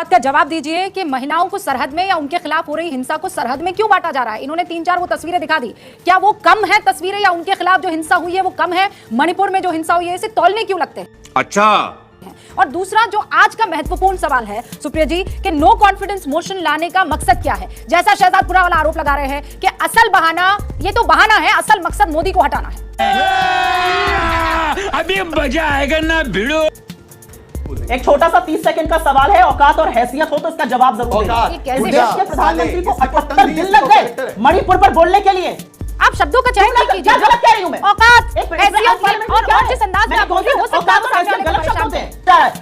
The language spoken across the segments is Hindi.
बात का जवाब दीजिए कि महिलाओं को सरहद में या उनके खिलाफ हो रही हिंसा को सरहद में क्यों बांटा जा रहा है? इन्होंने 3-4 वो तस्वीरें दिखा दी, क्या वो कम है तस्वीरें या उनके खिलाफ जो हिंसा हुई है वो कम है? मणिपुर में जो हिंसा हुई है इसे तौलने क्यों लगते हैं? अच्छा। और दूसरा जो आज का महत्वपूर्ण सवाल है सुप्रिया जी कि नो कॉन्फिडेंस मोशन लाने का मकसद क्या है? जैसा शहजादपुरा वाला आरोप लगा रहे हैं कि असल बहाना, ये तो बहाना है, असल मकसद मोदी को हटाना है। अभी मजा आएगा ना भिड़ो। एक छोटा सा 30 सेकंड का सवाल है, औकात और हैसियत हो तो इसका जवाब जरूर देना। देश के प्रधानमंत्री को 78 दिन लग गए मणिपुर पर बोलने के लिए। आप शब्दों का चयन नहीं कीजिए। गलत कह रही हूं मैं। औकात, हैसियत और जिस अंदाज में आप बोलते हैं हो सकता है गलत शब्द होते हैं।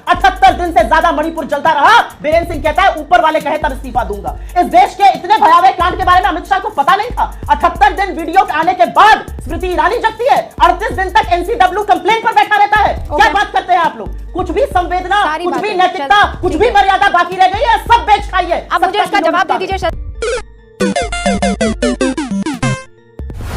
78 दिन से ज्यादा मणिपुर जलता रहा। बीरेन्द्र सिंह कहता है ऊपर वाले कहे तब इस्तीफा दूंगा। इस देश के इतने भयावह कांड के बारे में अमित शाह को पता नहीं था। 78 दिन वीडियो आने के बाद स्मृति ईरानी जगती है। 38 दिन तक एनसीडब्ल्यू कंप्लेंट पर बैठा रहता है। क्या बात करते हैं आप लोग? कुछ भी संवेदना, कुछ भी नैतिकता, कुछ भी मर्यादा बाकी रह गई है, सब बेच खाइए। अब मुझे इसका जवाब दे दीजिए।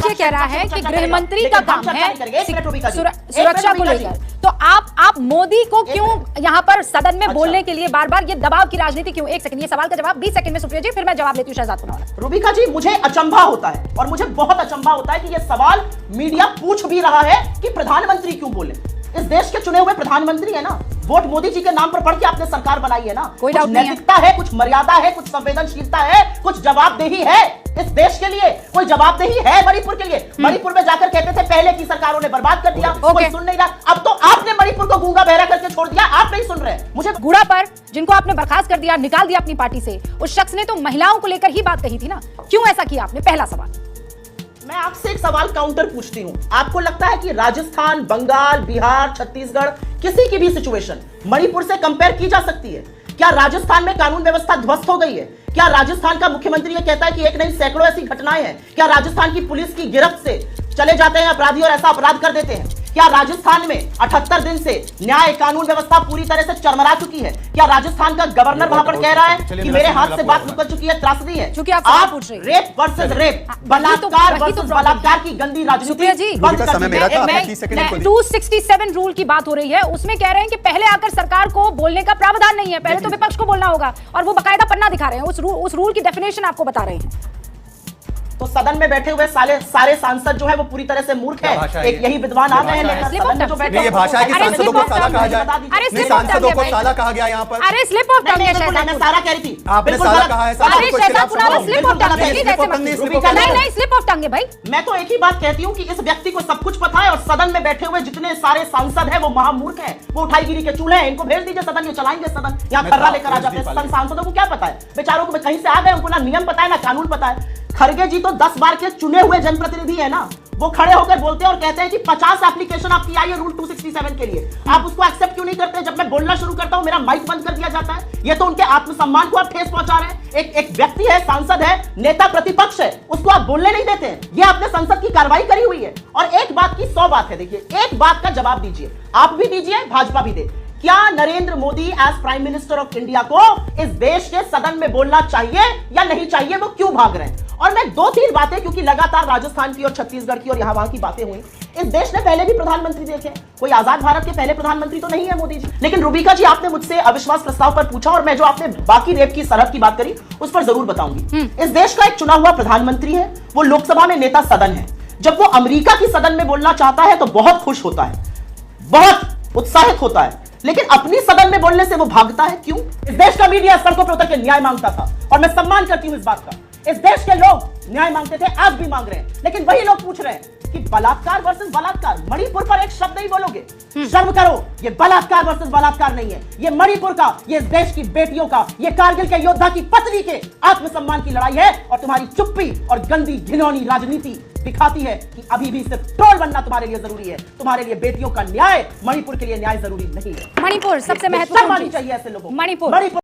ये कह रहा है कि गृह मंत्री का काम है सुरक्षा को लेकर, तो आप मोदी को क्यों यहाँ पर सदन में बोलने के लिए बार बार ये दबाव की राजनीति क्यों? एक सेकंड, ये सवाल का जवाब 20 सेकंड में सुप्रिया जी, फिर मैं जवाब लेती हूँ शहजादपुरा। रूबिका जी, मुझे अचंभा होता है और मुझे बहुत अचंभा होता है कि ये सवाल मीडिया पूछ भी रहा है कि प्रधानमंत्री क्यों बोले। इस देश के चुने हुए प्रधानमंत्री है ना, वोट मोदी जी के नाम पर पढ़ के आपने सरकार बनाई है ना। कोई कुछ नैतिकता है, कुछ मर्यादा है, कुछ संवेदनशीलता है, कुछ जवाबदेही है इस देश के लिए। कोई जवाबदेही है मणिपुर के लिए? मणिपुर में जाकर कहते थे पहले की सरकारों ने बर्बाद कर दिया, कोई सुन नहीं रहा। अब तो आपने मणिपुर को गूंगा बहरा करके छोड़ दिया, आप नहीं सुन रहे। मुझे गुड़ा पर जिनको आपने बर्खास्त कर दिया, निकाल दिया अपनी पार्टी से, उस शख्स ने तो महिलाओं को लेकर ही बात कही थी ना, क्यों ऐसा किया आपने? पहला सवाल। मैं आपसे एक सवाल काउंटर पूछती हूं। आपको लगता है कि राजस्थान, बंगाल, बिहार, छत्तीसगढ़, किसी की भी सिचुएशन मणिपुर से कंपेयर की जा सकती है? क्या राजस्थान में कानून व्यवस्था ध्वस्त हो गई है? क्या राजस्थान का मुख्यमंत्री ये कहता है कि एक नहीं सैकड़ों ऐसी घटनाएं हैं? क्या राजस्थान की पुलिस की गिरफ्त से चले जाते हैं अपराधी और ऐसा अपराध कर देते हैं? क्या राजस्थान में 78 दिन से न्याय कानून व्यवस्था पूरी तरह से चरमरा चुकी है? क्या राजस्थान का गवर्नर वहां पर कह रहा है कि मेरे हाथ से बात निकल चुकी है, त्रासदी है? क्योंकि आप पूछ रहे हैं रेप वर्सेस रेप, बलात्कार वर्सेस बलात्कार की गंदी राजनीति बंद कर दी। 267 रूल की बात हो रही है, उसमें कह रहे हैं कि पहले आकर सरकार को बोलने का प्रावधान नहीं है, पहले तो विपक्ष को बोलना होगा, और वो बकायदा पन्ना दिखा रहे हैं, उस रूल की डेफिनेशन आपको बता रहे हैं। तो सदन में बैठे हुए सारे सांसद जो है वो पूरी तरह से मूर्ख है। एक यही विद्वान आ गए हैं सदन में जो बैठे हैं। ये भाषा है कि सांसदों को साला कहा जाए। नहीं, सांसदों को साला कहा गया यहाँ पर। अरे स्लिप ऑफ टंग है शहजाद, मैं सारा कह रही थी। आपने साला कहा है। अरे शहजादपुरा स्लिप ऑफ टंग है, नहीं स्लिप ऑफ टंग है भाई। मैं तो एक ही बात कहती हूँ कि इस व्यक्ति को सब कुछ पता है और सदन में बैठे हुए जितने सारे सांसद हैं वो महामूर्ख हैं, वो उठाईगिरी के चूल्हे हैं। इनको भेज दीजिए सदन, ये चलाएंगे सदन। यहाँ कर्रा लेकर आ जाते हैं। सांसदों को क्या पता है? बेचारों को कहीं से आ गए, उनको ना नियम पता है ना कानून पता है। खड़गे जी तो 10 बार के चुने हुए जनप्रतिनिधि है ना, वो खड़े होकर बोलते हैं और कहते हैं कि 50 एप्लीकेशन आपकी आई है रूल 267 के लिए, आप उसको एक्सेप्ट क्यों नहीं करते? जब मैं बोलना शुरू करता हूं मेरा माइक बंद कर दिया जाता है। ये तो उनके आत्मसम्मान को आप ठेस पहुंचा रहे हैं। एक व्यक्ति है, सांसद है, नेता प्रतिपक्ष है, उसको आप बोलने नहीं देते हैं। ये आपने संसद की कार्रवाई करी हुई है। और एक बात की 100 बात है। देखिए, एक बात का जवाब दीजिए, आप भी दीजिए, भाजपा भी दे। क्या Narendra Modi as prime minister of India को इस देश के सदन में बोलना चाहिए या नहीं चाहिए? वो क्यों भाग रहे हैं? और मैं 2-3 बातें, क्योंकि लगातार राजस्थान की और छत्तीसगढ़ की और यहां वहां की बातें हुई। इस देश ने पहले भी प्रधानमंत्री देखे, कोई आजाद भारत के पहले प्रधानमंत्री तो नहीं है मोदी जी। लेकिन रूबिका जी, आपने मुझसे अविश्वास प्रस्ताव पर पूछा और मैं जो आपने बाकी रेप की सरहद की बात करी उस पर जरूर बताऊंगी। इस देश का एक चुना हुआ प्रधानमंत्री है, वो लोकसभा में नेता सदन है। जब वो अमेरिका की सदन में बोलना चाहता है तो बहुत खुश होता है, बहुत उत्साहित होता है, लेकिन अपनी सदन में बोलने से वो भागता है। क्यों? इस देश का मीडिया सड़कों पर उतर के न्याय मांगता था और मैं सम्मान करती हूं इस बात का। इस देश के लोग न्याय मांगते थे, आज भी मांग रहे हैं, लेकिन वही लोग पूछ रहे हैं कि बलात्कार वर्सेस बलात्कार। मणिपुर पर एक शब्द नहीं बोलोगे? शर्म करो, ये बलात्कार वर्सेस बलात्कार नहीं है, ये मणिपुर का, ये देश की बेटियों का, ये कारगिल के योद्धा की पत्नी के आत्मसम्मान की लड़ाई है। और तुम्हारी चुप्पी और गंदी घिनौनी राजनीति दिखाती है कि अभी भी सिर्फ ट्रोल बनना तुम्हारे लिए जरूरी है। तुम्हारे लिए बेटियों का न्याय, मणिपुर के लिए न्याय जरूरी नहीं है। मणिपुर सबसे महत्वपूर्ण चाहिए ऐसे लोगों। मणिपुर